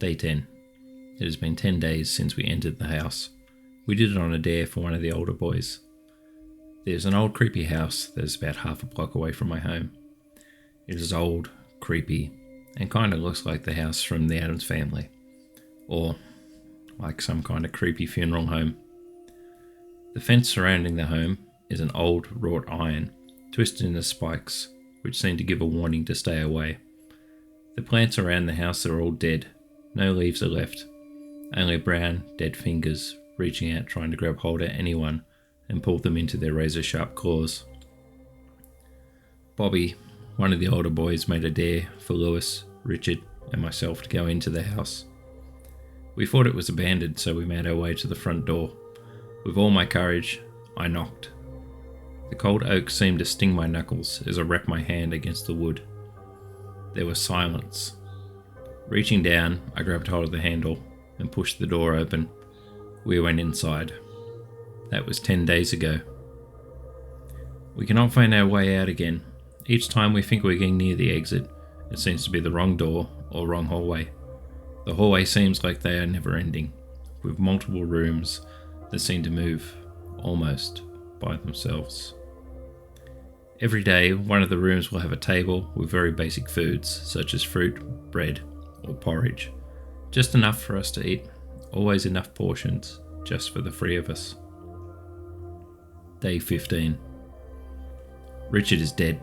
Day 10. It has been 10 days since we entered the house. We did it on a dare for one of the older boys. There's an old creepy house that is about half a block away from my home. It is old, creepy, and kind of looks like the house from the Addams Family. Or like some kind of creepy funeral home. The fence surrounding the home is an old wrought iron, twisted into spikes, which seem to give a warning to stay away. The plants around the house are all dead. No leaves are left. Only brown, dead fingers reaching out trying to grab hold of anyone and pull them into their razor-sharp claws. Bobby, one of the older boys, made a dare for Lewis, Richard, and myself to go into the house. We thought it was abandoned, so we made our way to the front door. With all my courage, I knocked. The cold oak seemed to sting my knuckles as I wrapped my hand against the wood. There was silence. Reaching down, I grabbed hold of the handle and pushed the door open. We went inside. That was 10 days ago. We cannot find our way out again. Each time we think we're getting near the exit, it seems to be the wrong door or wrong hallway. The hallway seems like they are never ending, with multiple rooms that seem to move almost by themselves. Every day, one of the rooms will have a table with very basic foods, such as fruit, bread, or porridge. Just enough for us to eat, always enough portions, just for the three of us. Day 15. Richard is dead.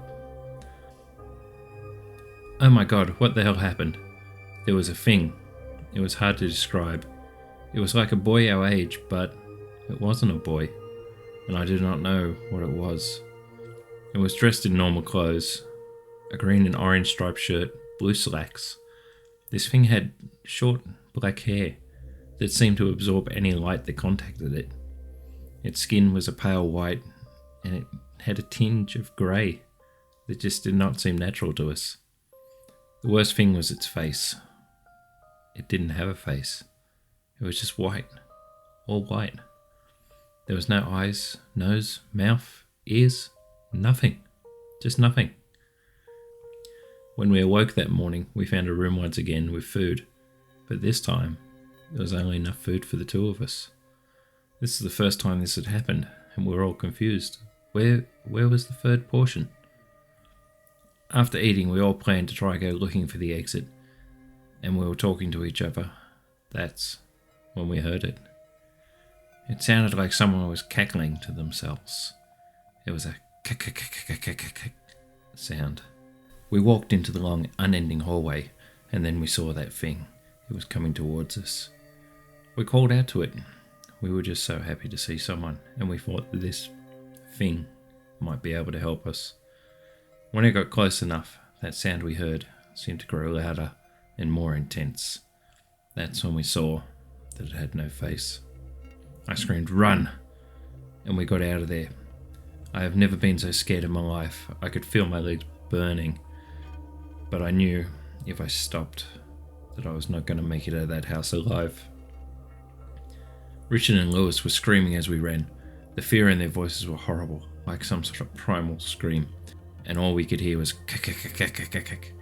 Oh my god, what the hell happened? There was a thing. It was hard to describe. It was like a boy our age, but it wasn't a boy, and I did not know what it was. It was dressed in normal clothes, a green and orange striped shirt, blue slacks. This thing had short black hair that seemed to absorb any light that contacted it. Its skin was a pale white, and it had a tinge of grey that just did not seem natural to us. The worst thing was its face. It didn't have a face. It was just white. All white. There was no eyes, nose, mouth, ears, nothing. Just nothing. When we awoke that morning, we found a room once again with food. But this time, there was only enough food for the two of us. This is the first time this had happened, and we were all confused. Where was the third portion? After eating, we all planned to try and go looking for the exit, and we were talking to each other. That's when we heard it. It sounded like someone was cackling to themselves. It was a k sound. We walked into the long, unending hallway, and then we saw that thing. It was coming towards us. We called out to it. We were just so happy to see someone, and we thought that this thing might be able to help us. When it got close enough, that sound we heard seemed to grow louder and more intense. That's when we saw that it had no face. I screamed, "Run!" and we got out of there. I have never been so scared in my life. I could feel my legs burning, but I knew if I stopped that I was not going to make it out of that house alive. Richard and Lewis were screaming as we ran. The fear in their voices were horrible, like some sort of primal scream, and all we could hear was k-k-k-k-k-k-k.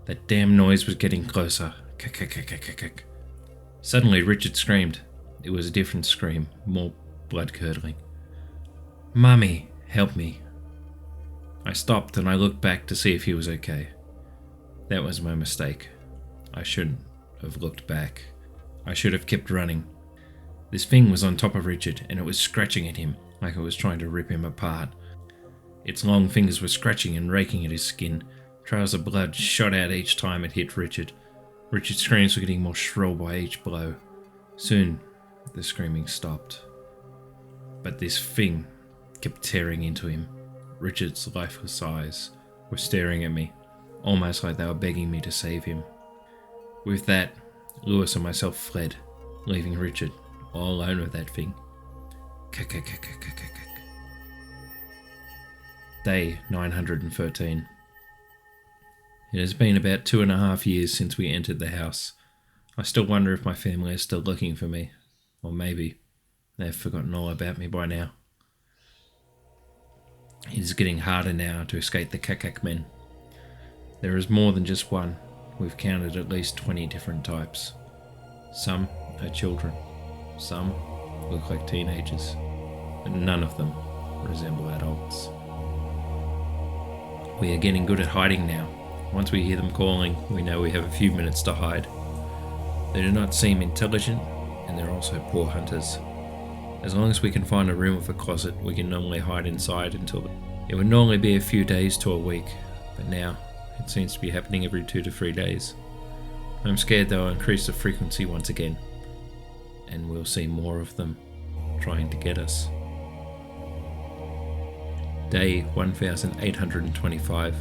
That damn noise was getting closer. K-k-k-k-k-k. Suddenly Richard screamed. It was a different scream, more blood-curdling. "Mummy, help me." I stopped and I looked back to see if he was okay. That was my mistake. I shouldn't have looked back. I should have kept running. This thing was on top of Richard and it was scratching at him like it was trying to rip him apart. Its long fingers were scratching and raking at his skin. Trails of blood shot out each time it hit Richard. Richard's screams were getting more shrill by each blow. Soon, the screaming stopped. But this thing kept tearing into him. Richard's lifeless eyes were staring at me, almost like they were begging me to save him. With that, Lewis and myself fled, leaving Richard all alone with that thing. Day 913. It has been about 2.5 years since we entered the house. I still wonder if my family is still looking for me, or maybe they've forgotten all about me by now. It is getting harder now to escape the Kakak men. There is more than just one. We've counted at least 20 different types. Some are children. Some look like teenagers. But none of them resemble adults. We are getting good at hiding now. Once we hear them calling, we know we have a few minutes to hide. They do not seem intelligent, and they're also poor hunters. As long as we can find a room with a closet, we can normally hide inside until it would normally be a few days to a week, but now it seems to be happening every 2 to 3 days. I'm scared they'll increase the frequency once again, and we'll see more of them trying to get us. Day 1825.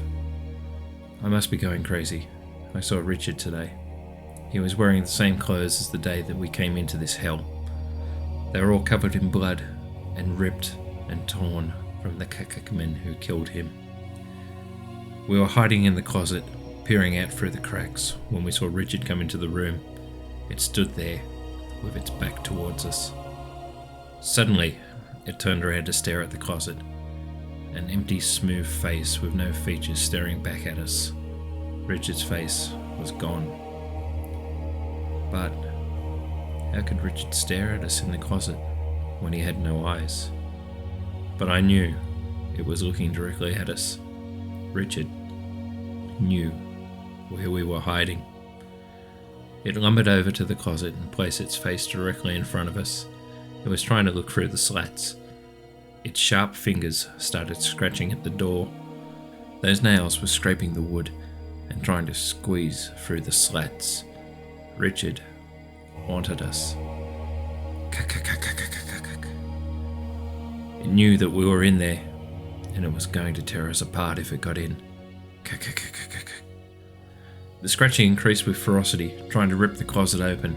I must be going crazy. I saw Richard today. He was wearing the same clothes as the day that we came into this hell. They were all covered in blood and ripped and torn from the kakakmen who killed him. We were hiding in the closet, peering out through the cracks when we saw Richard come into the room. It stood there with its back towards us. Suddenly, it turned around to stare at the closet. An empty, smooth face with no features staring back at us. Richard's face was gone. But how could Richard stare at us in the closet when he had no eyes? But I knew it was looking directly at us. Richard knew where we were hiding. It lumbered over to the closet and placed its face directly in front of us. It was trying to look through the slats. Its sharp fingers started scratching at the door. Those nails were scraping the wood and trying to squeeze through the slats. Richard haunted us. It knew that we were in there, and it was going to tear us apart if it got in. The scratching increased with ferocity, trying to rip the closet open.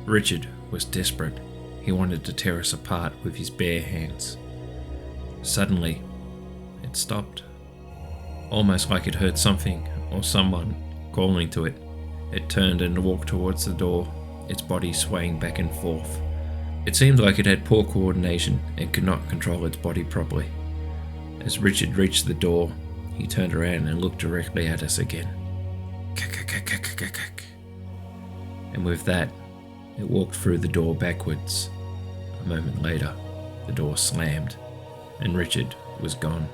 Richard was desperate. He wanted to tear us apart with his bare hands. Suddenly, it stopped. Almost like it heard something or someone calling to it. It turned and walked towards the door, its body swaying back and forth. It seemed like it had poor coordination and could not control its body properly. As Richard reached the door, he turned around and looked directly at us again. And with that, it walked through the door backwards. A moment later, the door slammed, and Richard was gone.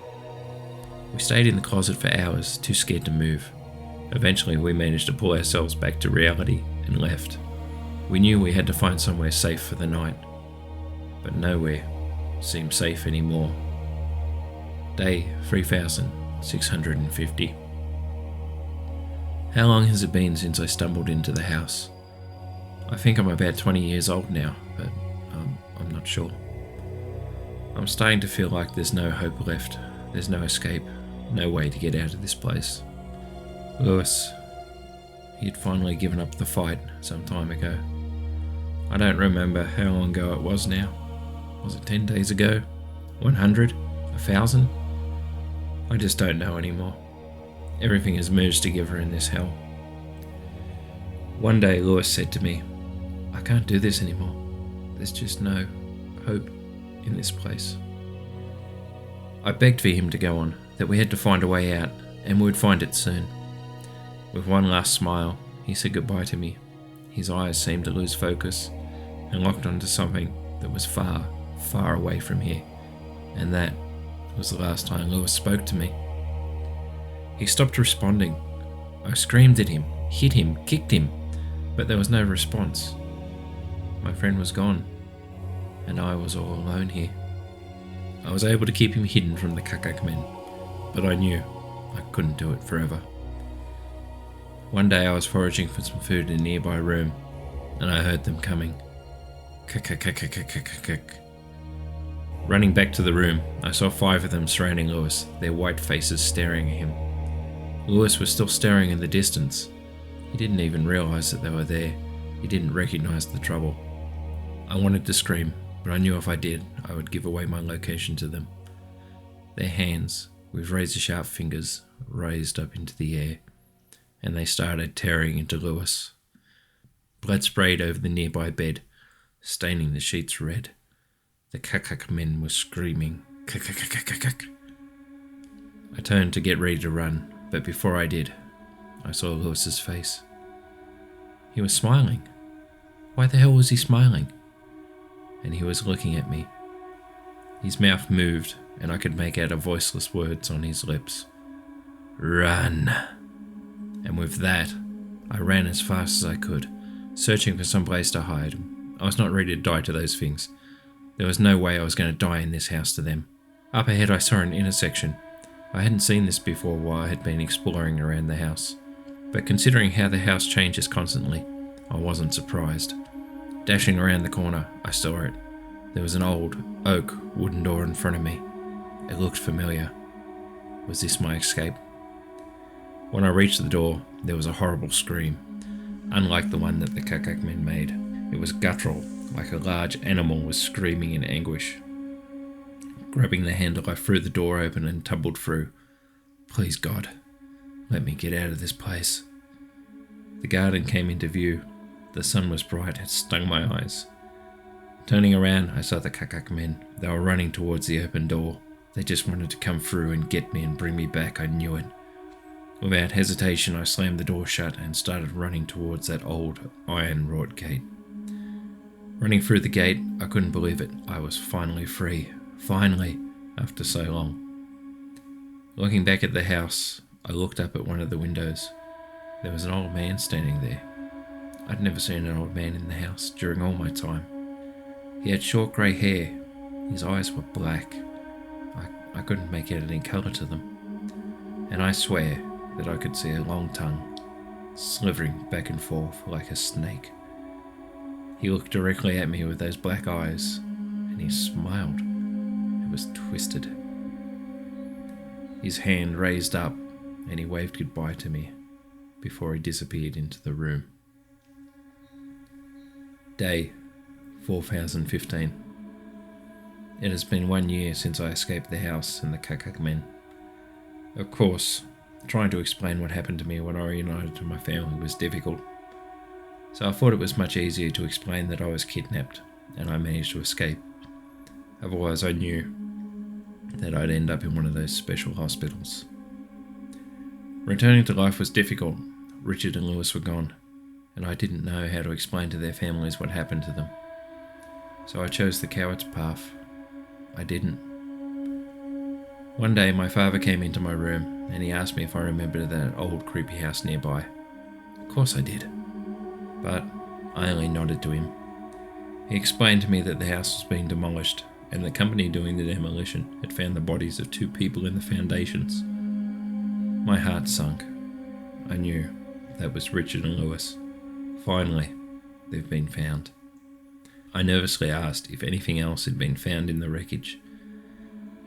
We stayed in the closet for hours, too scared to move. Eventually, we managed to pull ourselves back to reality and left. We knew we had to find somewhere safe for the night, but nowhere seemed safe anymore. Day 3650. How long has it been since I stumbled into the house? I think I'm about 20 years old now, but I'm not sure. I'm starting to feel like there's no hope left. There's no escape, no way to get out of this place. Lewis, he had finally given up the fight some time ago. I don't remember how long ago it was now. Was it 10 days ago? 100? 1,000? I just don't know anymore. Everything has merged together in this hell. One day Lewis said to me, "I can't do this anymore. There's just no hope in this place." I begged for him to go on, that we had to find a way out, and we would find it soon. With one last smile, he said goodbye to me. His eyes seemed to lose focus and locked onto something that was far, far away from here, and that was the last time Lewis spoke to me. He stopped responding. I screamed at him, hit him, kicked him, but there was no response. My friend was gone, and I was all alone here. I was able to keep him hidden from the kakakmen, but I knew I couldn't do it forever. One day I was foraging for some food in a nearby room, and I heard them coming. Running back to the room, I saw 5 of them surrounding Lewis, their white faces staring at him. Lewis was still staring in the distance. He didn't even realize that they were there. He didn't recognize the trouble. I wanted to scream, but I knew if I did, I would give away my location to them. Their hands, with razor-sharp fingers, raised up into the air, and they started tearing into Lewis. Blood sprayed over the nearby bed, staining the sheets red. The kakakmen were screaming. Kakakakakak. I turned to get ready to run, but before I did, I saw Lewis's face. He was smiling. Why the hell was he smiling? And he was looking at me. His mouth moved, and I could make out a voiceless words on his lips. Run. And with that, I ran as fast as I could, searching for some place to hide. I was not ready to die to those things. There was no way I was going to die in this house to them. Up ahead I saw an intersection. I hadn't seen this before while I had been exploring around the house. But considering how the house changes constantly, I wasn't surprised. Dashing around the corner, I saw it. There was an old, oak, wooden door in front of me. It looked familiar. Was this my escape? When I reached the door, there was a horrible scream. Unlike the one that the Kakak men made, it was guttural, like a large animal was screaming in anguish. Grabbing the handle, I threw the door open and tumbled through. Please God, let me get out of this place. The garden came into view. The sun was bright, it stung my eyes. Turning around, I saw the Kakak men. They were running towards the open door. They just wanted to come through and get me and bring me back, I knew it. Without hesitation, I slammed the door shut and started running towards that old iron-wrought gate. Running through the gate, I couldn't believe it. I was finally free. Finally, after so long. Looking back at the house, I looked up at one of the windows. There was an old man standing there. I'd never seen an old man in the house during all my time. He had short grey hair. His eyes were black. I couldn't make out any colour to them. And I swear that I could see a long tongue slithering back and forth like a snake. He looked directly at me with those black eyes, and he smiled. It was twisted. His hand raised up, and he waved goodbye to me before he disappeared into the room. Day 4015. It has been 1 year since I escaped the house and the Kakak men. Of course, trying to explain what happened to me when I reunited to my family was difficult. So I thought it was much easier to explain that I was kidnapped and I managed to escape. Otherwise I knew that I'd end up in one of those special hospitals. Returning to life was difficult. Richard and Lewis were gone, and I didn't know how to explain to their families what happened to them. So I chose the coward's path. I didn't. One day my father came into my room and he asked me if I remembered that old creepy house nearby. Of course I did. But I only nodded to him. He explained to me that the house was being demolished and the company doing the demolition had found the bodies of 2 people in the foundations. My heart sunk. I knew that was Richard and Lewis. Finally, they've been found. I nervously asked if anything else had been found in the wreckage.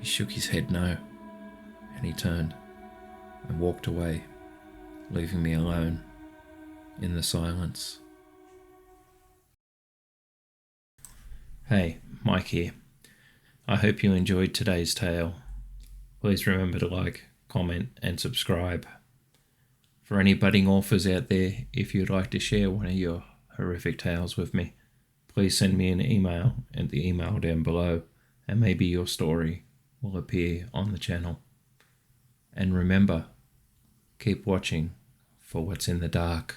He shook his head no, and he turned and walked away, leaving me alone in the silence. Hey, Mike here. I hope you enjoyed today's tale. Please remember to like, comment and subscribe. For any budding authors out there, if you'd like to share one of your horrific tales with me, please send me an email at the email down below and maybe your story will appear on the channel. And remember, keep watching for what's in the dark.